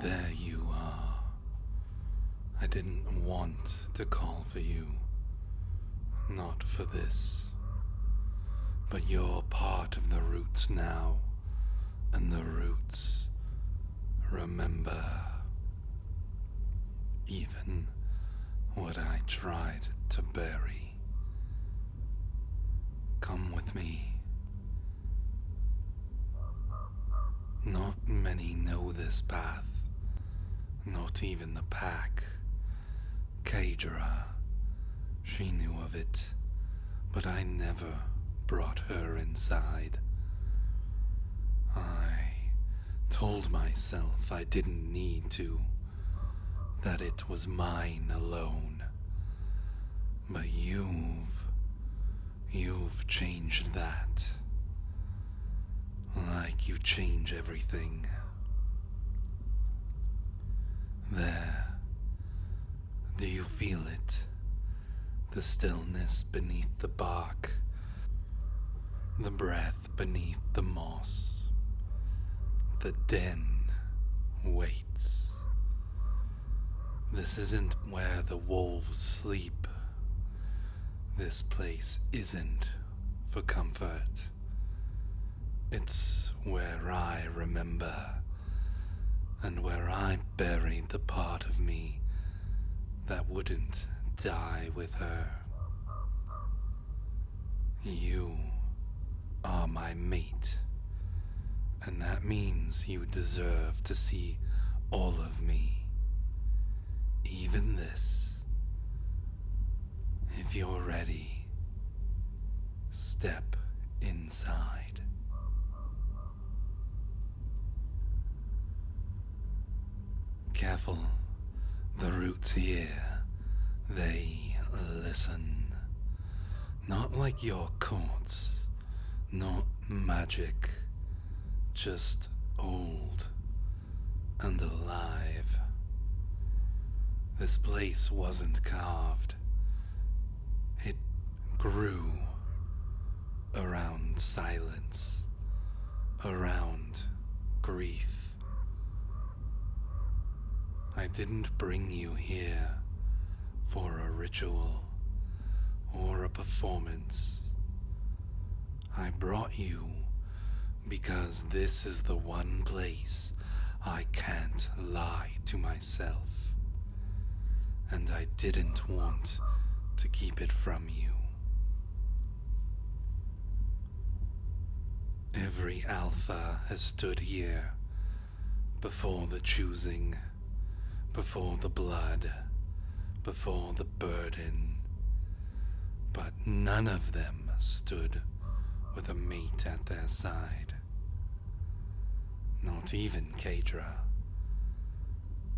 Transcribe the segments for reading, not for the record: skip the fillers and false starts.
There you are. I didn't want to call for you. Not for this. But you're part of the roots now, and the roots remember. Even what I tried to bury. Come with me. Not many know this path, not even the pack. Kadra, she knew of it, but I never brought her inside. I told myself I didn't need to, that it was mine alone. But you've changed that. Like you change everything. There. Do you feel it? The stillness beneath the bark. The breath beneath the moss. The den waits. This isn't where the wolves sleep. This place isn't for comfort. It's where I remember, and where I buried the part of me that wouldn't die with her. You are my mate, and that means you deserve to see all of me, even this. If you're ready, step inside. Careful, the roots here, they listen. Not like your courts, not magic, just old and alive. This place wasn't carved. It grew around silence, around grief. I didn't bring you here for a ritual or a performance. I brought you because this is the one place I can't lie to myself, and I didn't want to keep it from you. Every alpha has stood here before the choosing, before the blood, before the burden, but none of them stood with a mate at their side. Not even Kadra.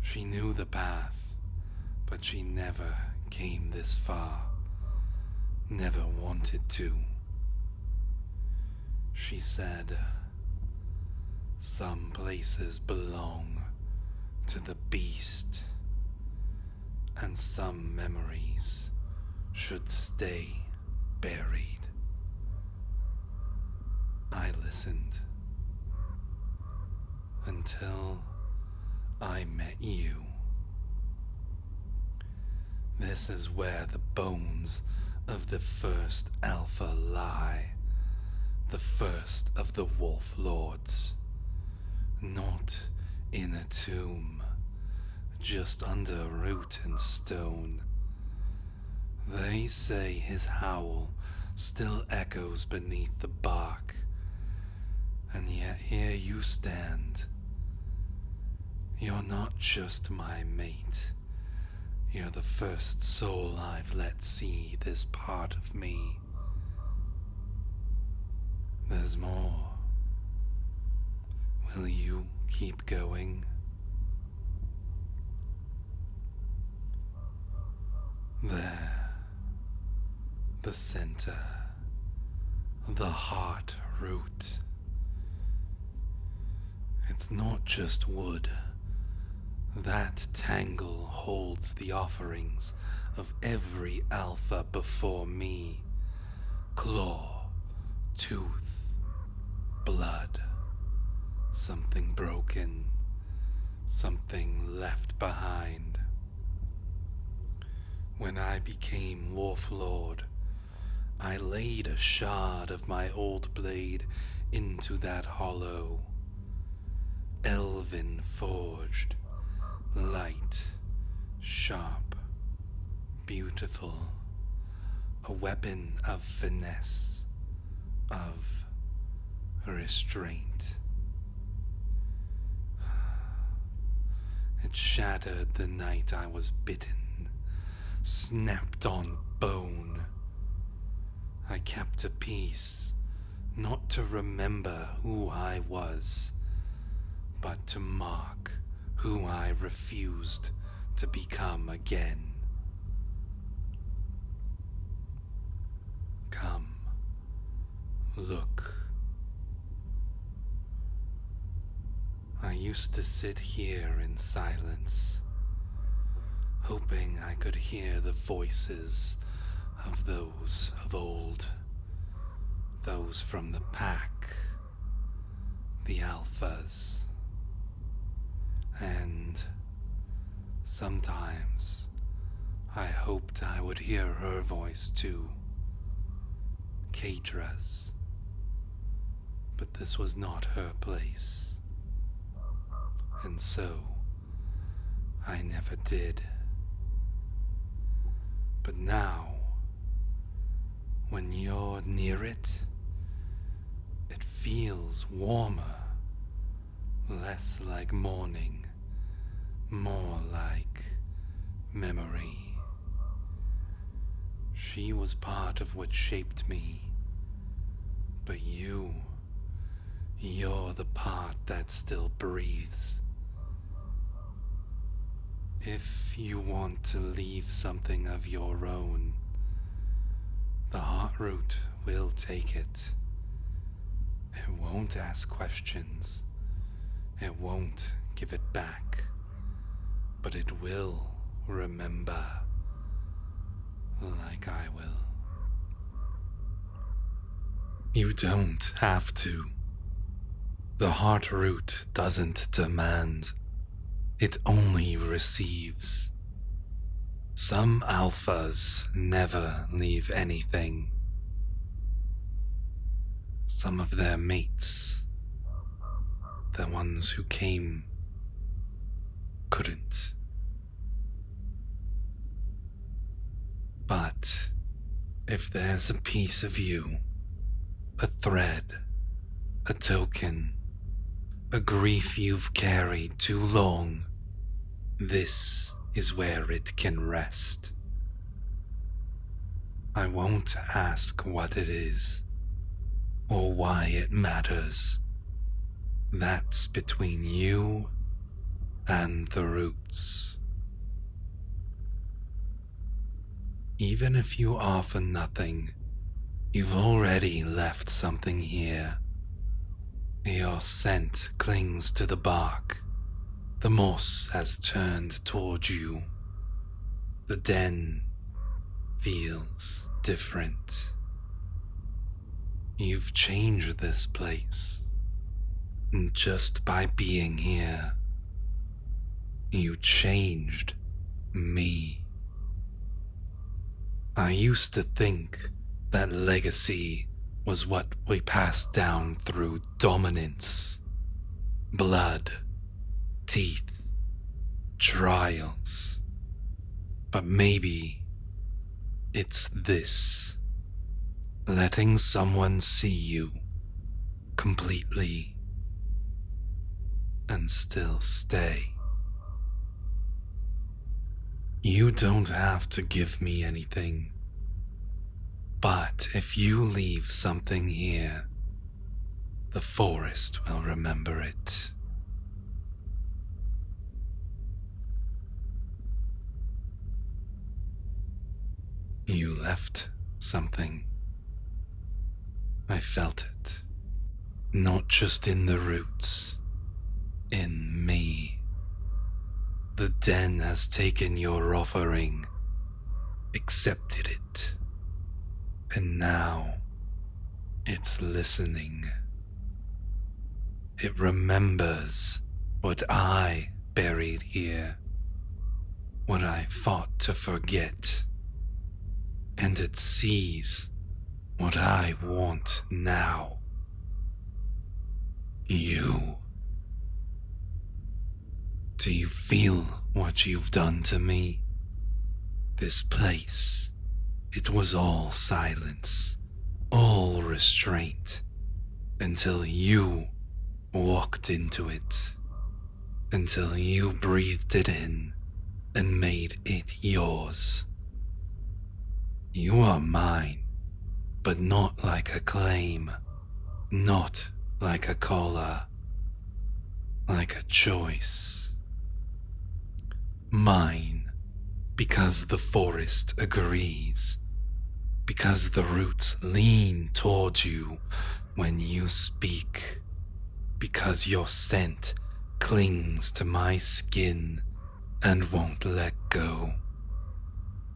She knew the path, but she never came this far, never wanted to. She said, "Some places belong to the beast, and some memories should stay buried." I listened until I met you. This is where the bones of the first alpha lie, the first of the wolf lords, not in a tomb, just under root and stone. They say his howl still echoes beneath the bark, and yet here you stand. You're not just my mate. You're the first soul I've let see this part of me. There's more. Will you keep going? There, the center, the heart root. It's not just wood. That tangle holds the offerings of every alpha before me. Claw, tooth, blood, something broken, something left behind. When I became Wolf Lord, I laid a shard of my old blade into that hollow, elven forged, light, sharp, beautiful, a weapon of finesse, of restraint. It shattered the night I was bitten, snapped on bone. I kept a peace, not to remember who I was, but to mark who I refused to become again. Come, look. I used to sit here in silence, hoping I could hear the voices of those of old, those from the pack, the alphas, and sometimes I hoped I would hear her voice too, Kadra's, but this was not her place, and so I never did. But now, when you're near it, it feels warmer, less like morning, more like memory. She was part of what shaped me, but you're the part that still breathes. If you want to leave something of your own, the Heartroot will take it. It won't ask questions. It won't give it back. But it will remember, like I will. You don't have to. The Heartroot doesn't demand. It only receives. Some alphas never leave anything. Some of their mates, the ones who came, couldn't. But if there's a piece of you, a thread, a token, a grief you've carried too long, this is where it can rest. I won't ask what it is, or why it matters. That's between you and the roots. Even if you offer nothing, you've already left something here. Your scent clings to the bark. The moss has turned toward you. The den feels different. You've changed this place, and just by being here, you changed me. I used to think that legacy was what we passed down through dominance, blood, teeth, trials. But maybe it's this, letting someone see you completely and still stay. You don't have to give me anything. But if you leave something here, the forest will remember it. You left something. I felt it. Not just in the roots, in me. The den has taken your offering, accepted it. And now, it's listening. It remembers what I buried here, what I fought to forget, and it sees what I want now. You. Do you feel what you've done to me? This place, it was all silence, all restraint, until you walked into it, until you breathed it in and made it yours. You are mine, but not like a claim, not like a collar, like a choice. Mine, because the forest agrees, because the roots lean towards you when you speak, because your scent clings to my skin and won't let go.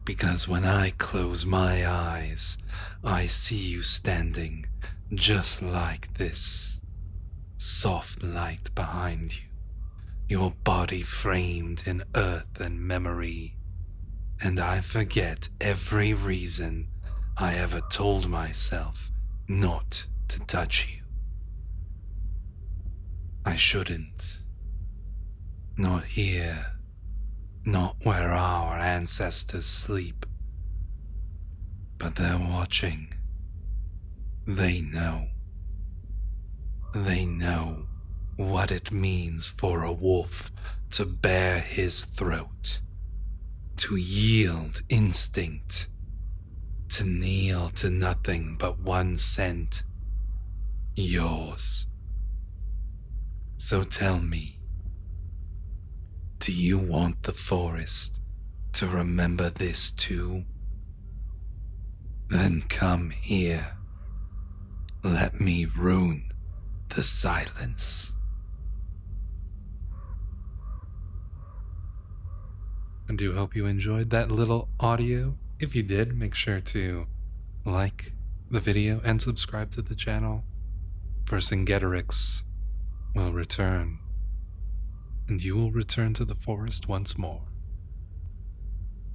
Because when I close my eyes, I see you standing just like this. Soft light behind you, your body framed in earth and memory, and I forget every reason I ever told myself not to touch you. I shouldn't. Not here. Not where our ancestors sleep. But they're watching. They know. They know what it means for a wolf to bare his throat, to yield instinct, to kneel to nothing but one scent, yours. So tell me, do you want the forest to remember this too? Then come here. Let me ruin the silence. I do hope you enjoyed that little audio. If you did, make sure to like the video and subscribe to the channel. Vercingetorix will return, and you will return to the forest once more.